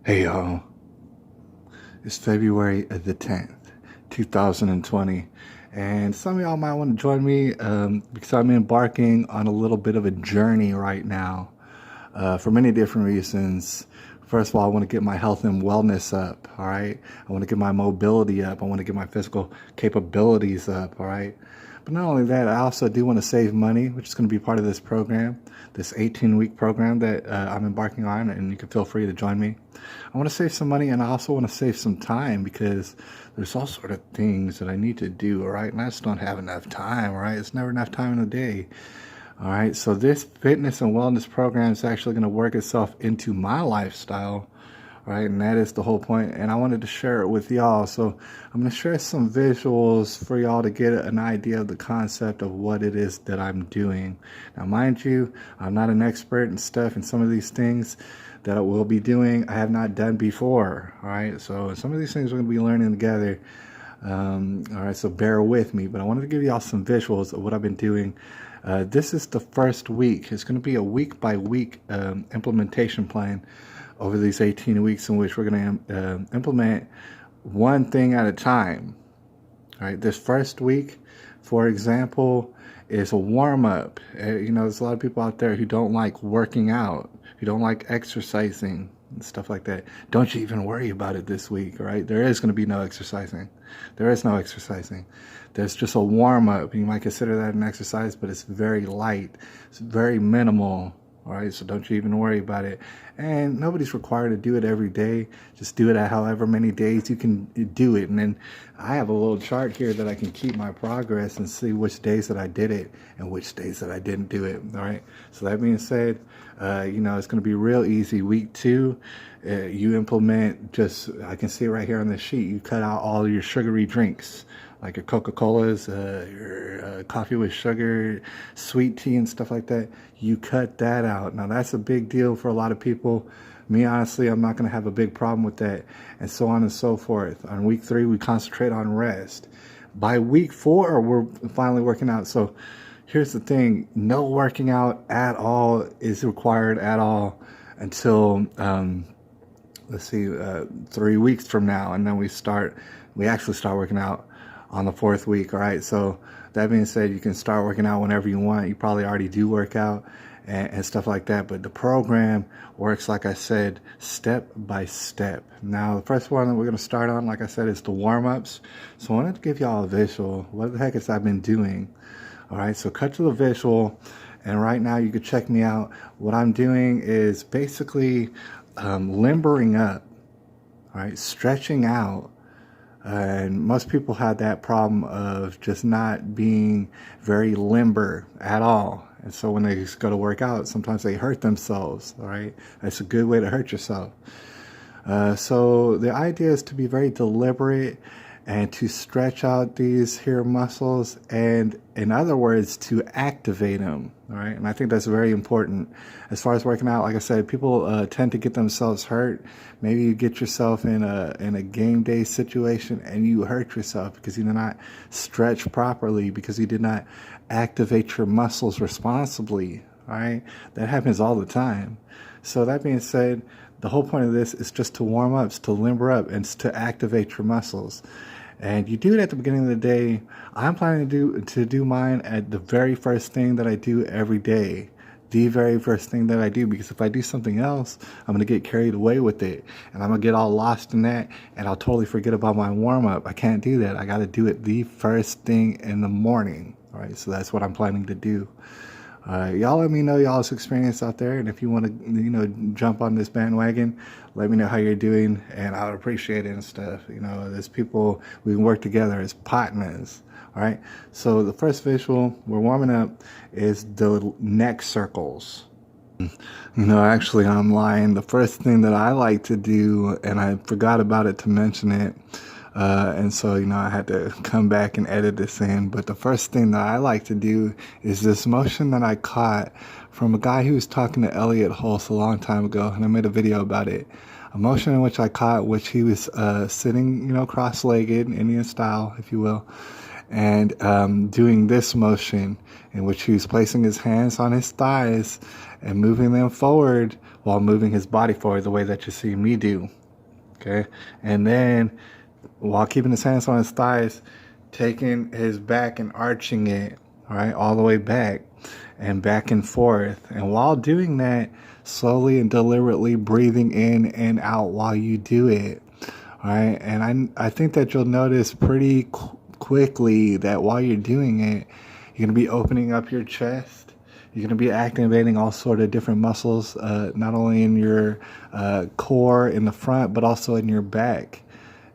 Hey y'all, it's February the 10th, 2020, and some of y'all might want to join me because I'm embarking on a little bit of a journey right now for many different reasons. First of all, I want to get my health and wellness up, all right? I want to get my mobility up. I want to get my physical capabilities up, all right? But not only that, I also do want to save money, which is going to be part of this program, this 18-week program that I'm embarking on, and you can feel free to join me. I want to save some money, and I also want to save some time because there's all sort of things that I need to do, all right? And I just don't have enough time, all right? It's never enough time in a day. All right, so this fitness and wellness program is actually going to work itself into my lifestyle, right? And that is the whole point. And I wanted to share it with y'all. So I'm going to share some visuals for y'all to get an idea of the concept of what it is that I'm doing. Now, mind you, I'm not an expert in stuff, and some of these things that I will be doing, I have not done before. All right, so some of these things we're going to be learning together. All right, so bear with me, but I wanted to give y'all some visuals of what I've been doing. This is the first week. It's going to be a week by week implementation plan over these 18 weeks in which we're going to implement one thing at a time. All right, this first week, for example, is a warm up. There's a lot of people out there who don't like working out, who don't like exercising and stuff like that. Don't you even worry about it this week, all right? There is going to be no exercising. There is no exercising. There's just a warm up. You might consider that an exercise, but it's very light. It's very minimal. All right, so don't you even worry about it. And nobody's required to do it every day. Just do it at however many days you can do it. And then I have a little chart here that I can keep my progress and see which days that I did it and which days that I didn't do it. All right, so that being said, it's going to be real easy. Week 2, you implement I can see it right here on the sheet, you cut out all your sugary drinks, like your Coca-Colas, your coffee with sugar, sweet tea and stuff like that. You cut that out. Now that's a big deal for a lot of people. Me, honestly, I'm not going to have a big problem with that, and so on and so forth. On week 3, we concentrate on rest. By week 4, we're finally working out. So here's the thing, no working out at all is required at all until, let's see, 3 weeks from now. And then we actually start working out on the 4th week. All right, so that being said, you can start working out whenever you want. You probably already do work out and stuff like that, but the program works, like I said, step by step. Now, the first one that we're going to start on, like I said, is the warm-ups. So I wanted to give y'all a visual. What the heck has I been doing? All right, so cut to the visual, and right now you can check me out. What I'm doing is basically limbering up, all right, stretching out. And most people have that problem of just not being very limber at all. And so when they just go to work out, sometimes they hurt themselves, all right? That's a good way to hurt yourself. So the idea is to be very deliberate and to stretch out these here muscles, and in other words, to activate them, all right? And I think that's very important. As far as working out, like I said, people tend to get themselves hurt. Maybe you get yourself in a game day situation and you hurt yourself because you did not stretch properly, because you did not activate your muscles responsibly, all right? That happens all the time. So that being said, the whole point of this is just to warm up, to limber up, and to activate your muscles. And you do it at the beginning of the day. I'm planning to do mine at the very first thing that I do every day. The very first thing that I do, because if I do something else, I'm going to get carried away with it. And I'm going to get all lost in that, and I'll totally forget about my warm-up. I can't do that. I got to do it the first thing in the morning. All right, so that's what I'm planning to do. Y'all let me know y'all's experience out there, and if you want to, jump on this bandwagon, let me know how you're doing, and I would appreciate it and stuff. There's people, we can work together as partners. All right, so the first visual we're warming up is the neck circles. Actually, I'm lying. The first thing that I like to do, and I forgot about it to mention it, and so, I had to come back and edit this in. But the first thing that I like to do is this motion that I caught from a guy who was talking to Elliot Hulse a long time ago, and I made a video about it. A motion in which he was sitting, cross-legged, Indian style, if you will. and doing this motion in which he was placing his hands on his thighs and moving them forward while moving his body forward the way that you see me do. Okay, and then while keeping his hands on his thighs, taking his back and arching it, all right, all the way back and back and forth. And while doing that, slowly and deliberately breathing in and out while you do it. All right, and I think that you'll notice pretty quickly that while you're doing it, you're going to be opening up your chest. You're going to be activating all sort of different muscles, not only in your core in the front, but also in your back.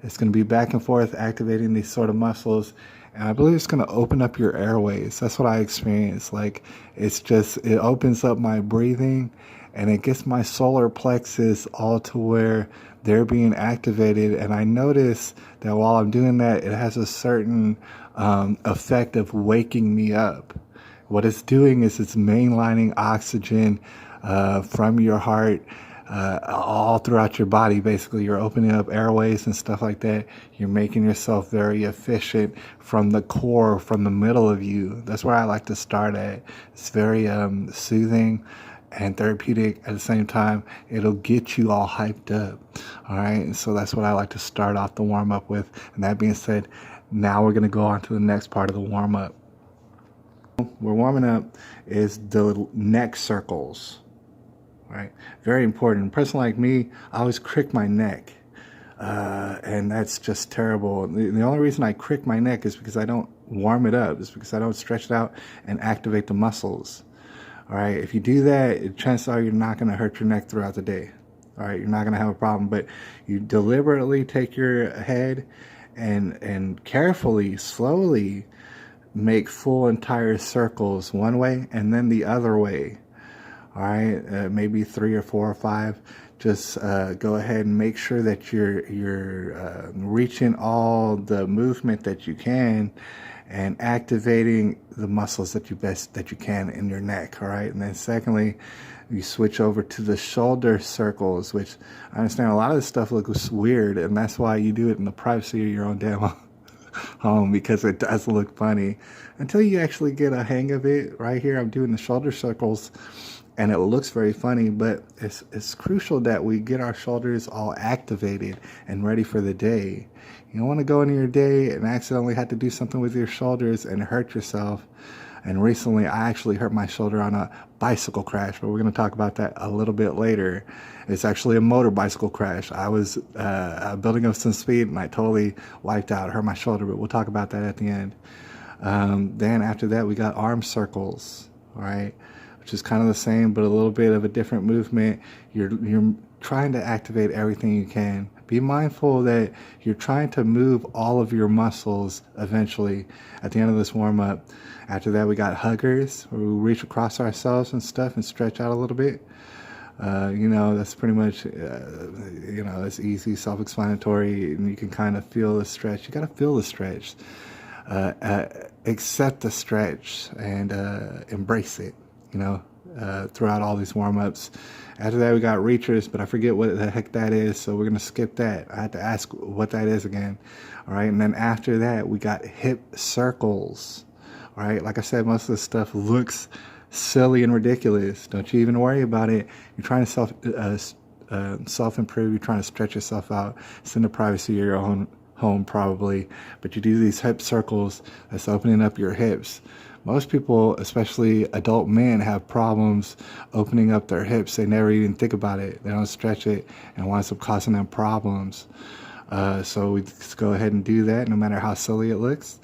It's going to be back and forth activating these sort of muscles. And I believe it's going to open up your airways. That's what I experience. Like, it opens up my breathing and it gets my solar plexus all to where they're being activated. And I notice that while I'm doing that, it has a certain effect of waking me up. What it's doing is it's mainlining oxygen from your heart all throughout your body. Basically, you're opening up airways and stuff like that. You're making yourself very efficient from the core, from the middle of you. That's where I like to start at. It's very soothing and therapeutic at the same time. It'll get you all hyped up. All right, and so that's what I like to start off the warm-up with. And that being said, now we're going to go on to the next part of the warm-up. We're warming up is the neck circles. Right, very important. A person like me, I always crick my neck, and that's just terrible. The only reason I crick my neck is because I don't warm it up. It's because I don't stretch it out and activate the muscles. All right, if you do that, chances are you're not going to hurt your neck throughout the day. All right, you're not going to have a problem. But you deliberately take your head and carefully, slowly make full entire circles one way and then the other way. All right, maybe 3 or 4 or 5. Just go ahead and make sure that you're reaching all the movement that you can and activating the muscles that you can in your neck. All right, and then secondly, you switch over to the shoulder circles, which I understand a lot of this stuff looks weird, and that's why you do it in the privacy of your own damn home, because it does look funny until you actually get a hang of it. Right here, I'm doing the shoulder circles. And it looks very funny, but it's crucial that we get our shoulders all activated and ready for the day. You don't want to go into your day and accidentally have to do something with your shoulders and hurt yourself. And recently, I actually hurt my shoulder on a bicycle crash, but we're going to talk about that a little bit later. It's actually a motor bicycle crash. I was building up some speed, and I totally wiped out, hurt my shoulder, but we'll talk about that at the end. Then after that, we got arm circles, all right? Which is kind of the same, but a little bit of a different movement. You're trying to activate everything you can. Be mindful that you're trying to move all of your muscles eventually at the end of this warm-up. After that, we got huggers, where we reach across ourselves and stuff and stretch out a little bit. That's pretty much, it's easy, self-explanatory, and you can kind of feel the stretch. You got to feel the stretch. Accept the stretch and embrace it. Throughout all these warm-ups. After that, we got reachers, but I forget what the heck that is, so we're going to skip that. I had to ask what that is again. All right, and then after that, we got hip circles. All right, like I said, most of this stuff looks silly and ridiculous. Don't you even worry about it. You're trying to self-improve. You're trying to stretch yourself out. It's in the privacy of your own home, probably. But you do these hip circles. That's opening up your hips. Most people, especially adult men, have problems opening up their hips. They never even think about it. They don't stretch it, and it winds up causing them problems. So we just go ahead and do that, no matter how silly it looks.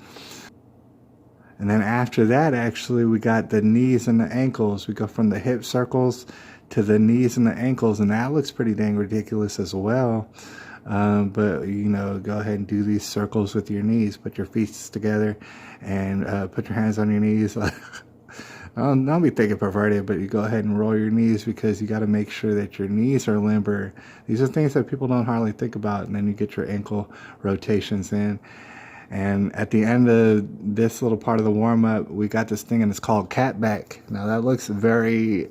And then after that, actually, we got the knees and the ankles. We go from the hip circles to the knees and the ankles, and that looks pretty dang ridiculous as well. But go ahead and do these circles with your knees. Put your feet together and put your hands on your knees. Don't be thinking perverted, but you go ahead and roll your knees, because you got to make sure that your knees are limber. These are things that people don't hardly think about. And then you get your ankle rotations in. And at the end of this little part of the warm-up, we got this thing, and it's called cat back. Now, that looks very,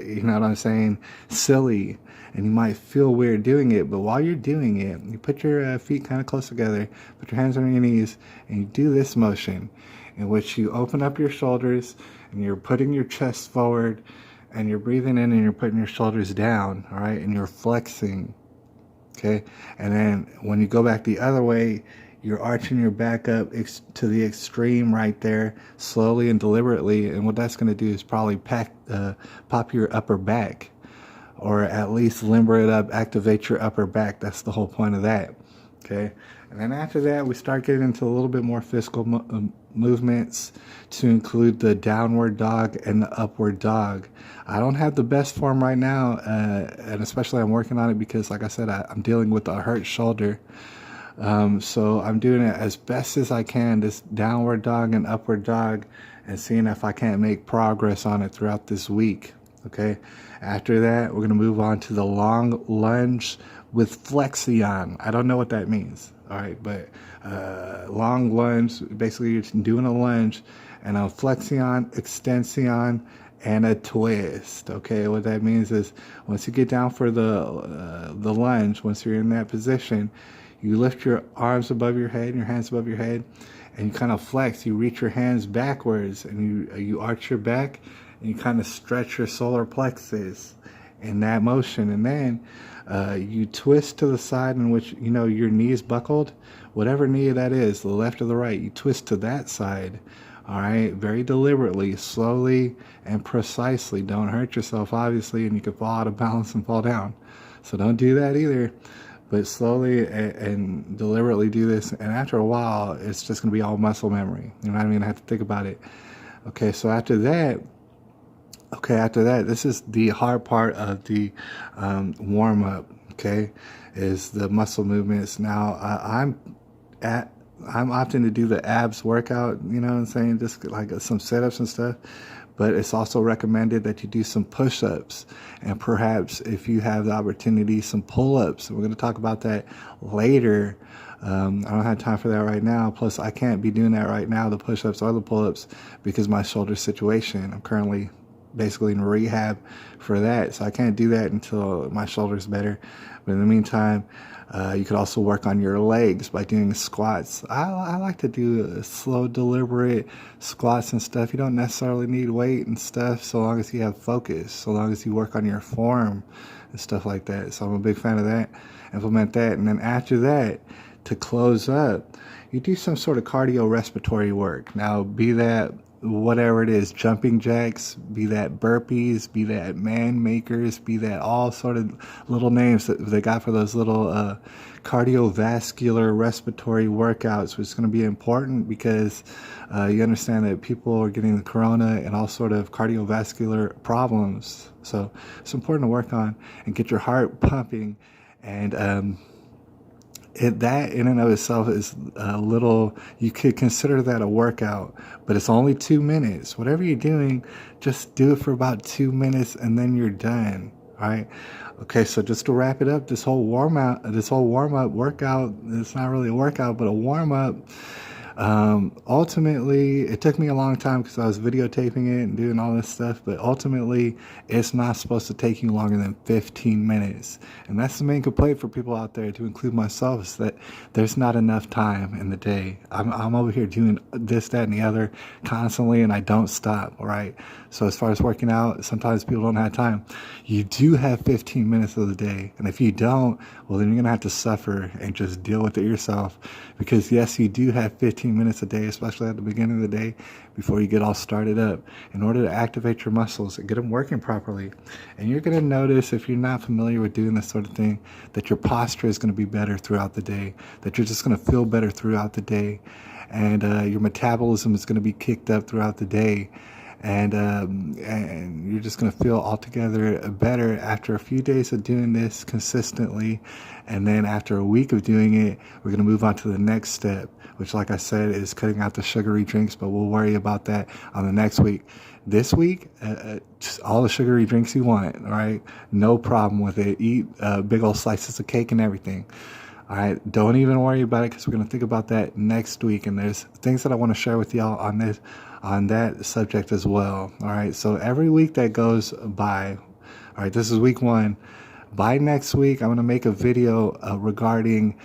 silly. And you might feel weird doing it, but while you're doing it, you put your feet kind of close together, put your hands on your knees, and you do this motion. in which you open up your shoulders and you're putting your chest forward and you're breathing in and you're putting your shoulders down, all right, and you're flexing, okay? And then when you go back the other way, you're arching your back up to the extreme right there, slowly and deliberately, and what that's going to do is probably pop your upper back, or at least limber it up, activate your upper back. That's the whole point of that, okay? And then after that, we start getting into a little bit more physical movements to include the downward dog and the upward dog. I don't have the best form right now, and especially I'm working on it because, like I said, I'm dealing with a hurt shoulder. So I'm doing it as best as I can, this downward dog and upward dog, and seeing if I can't make progress on it throughout this week. Okay. After that, we're going to move on to the long lunge with flexion. I don't know what that means. All right. But long lunge, basically you're doing a lunge and a flexion, extension, and a twist. Okay. What that means is once you get down for the lunge, once you're in that position, you lift your arms above your head and your hands above your head, and you kind of flex. You reach your hands backwards and you arch your back, and you kind of stretch your solar plexus in that motion. And then you twist to the side in which, you know, your knee is buckled. Whatever knee that is, the left or the right, you twist to that side. All right, very deliberately, slowly and precisely. Don't hurt yourself, obviously, and you can fall out of balance and fall down. So don't do that either. But slowly and deliberately do this, and after a while, it's just going to be all muscle memory. You're not even going to have to think about it. Okay, so after that, this is the hard part of the warm-up, okay, is the muscle movements. Now, I'm opting to do the abs workout, you know what I'm saying, just like some sit-ups and stuff. But it's also recommended that you do some push-ups, and perhaps if you have the opportunity, some pull-ups. We're going to talk about that later. I don't have time for that right now. Plus, I can't be doing that right now, the push-ups or the pull-ups, because of my shoulder situation. I'm currently basically in rehab for that, so I can't do that until my shoulder's better. But in the meantime, you could also work on your legs by doing squats. I like to do slow, deliberate squats and stuff. You don't necessarily need weight and stuff, so long as you have focus, so long as you work on your form and stuff like that. So I'm a big fan of that. Implement that. And then after that, to close up, you do some sort of cardio respiratory work. Now, be that whatever it is, jumping jacks, be that burpees, be that man makers, be that all sort of little names that they got for those little cardiovascular respiratory workouts, which is going to be important because you understand that people are getting the corona and all sort of cardiovascular problems. So it's important to work on and get your heart pumping. And that in and of itself is a little, you could consider that a workout, but it's only 2 minutes. Whatever you're doing, just do it for about 2 minutes and then you're done. All right. Okay. So just to wrap it up, this whole warm up workout, it's not really a workout, but a warm up. Ultimately, it took me a long time because I was videotaping it and doing all this stuff, but ultimately it's not supposed to take you longer than 15 minutes. And that's the main complaint for people out there, to include myself, is that there's not enough time in the day. I'm over here doing this, that, and the other constantly, and I don't stop. All right. So as far as working out, sometimes people don't have time. You do have 15 minutes of the day. And if you don't, well, then you're going to have to suffer and just deal with it yourself. Because yes, you do have 15 minutes a day, especially at the beginning of the day, before you get all started up, in order to activate your muscles and get them working properly. And you're going to notice, if you're not familiar with doing this sort of thing, that your posture is going to be better throughout the day, that you're just going to feel better throughout the day, and your metabolism is going to be kicked up throughout the day. And you're just going to feel altogether better after a few days of doing this consistently. And then after a week of doing it, we're going to move on to the next step, which, like I said, is cutting out the sugary drinks, but we'll worry about that on the next week. This week, just all the sugary drinks you want, all right? No problem with it. Eat big old slices of cake and everything. All right, don't even worry about it, because we're going to think about that next week. And there's things that I want to share with y'all on that subject as well. All right, so every week that goes by, all right, this is week 1. By next week, I'm going to make a video regarding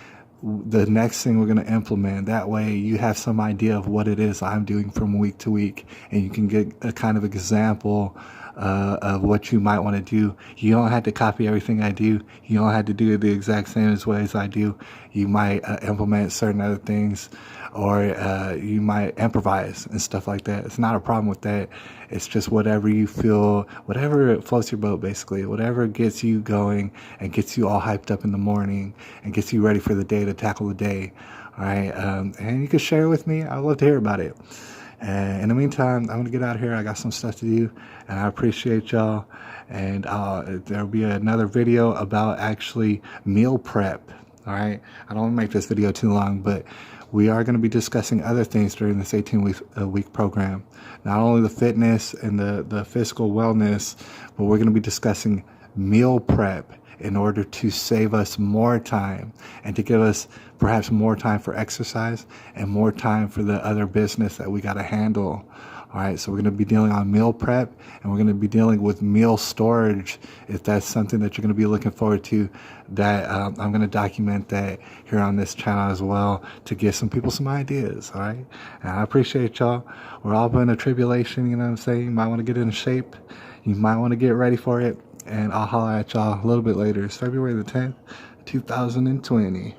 the next thing we're going to implement. That way you have some idea of what it is I'm doing from week to week, and you can get a kind of example of what you might want to do. You don't have to copy everything I do. You don't have to do it the exact same way as I do. You might implement certain other things, or you might improvise and stuff like that. It's not a problem with that. It's just whatever you feel, whatever floats your boat, basically. Whatever gets you going and gets you all hyped up in the morning and gets you ready for the day to tackle the day. All right. And you can share it with me. I'd love to hear about it. And in the meantime, I'm going to get out of here. I got some stuff to do, and I appreciate y'all. And there'll be another video about actually meal prep. All right. I don't want to make this video too long, but we are going to be discussing other things during this 18-week program. Not only the fitness and the physical wellness, but we're going to be discussing meal prep in order to save us more time and to give us perhaps more time for exercise and more time for the other business that we got to handle. All right, so we're going to be dealing on meal prep, and we're going to be dealing with meal storage. If that's something that you're going to be looking forward to, that I'm going to document that here on this channel as well to give some people some ideas. All right, and I appreciate y'all. We're all in a tribulation, you know what I'm saying? You might want to get in shape. You might want to get ready for it. And I'll holler at y'all a little bit later. It's February the 10th, 2020.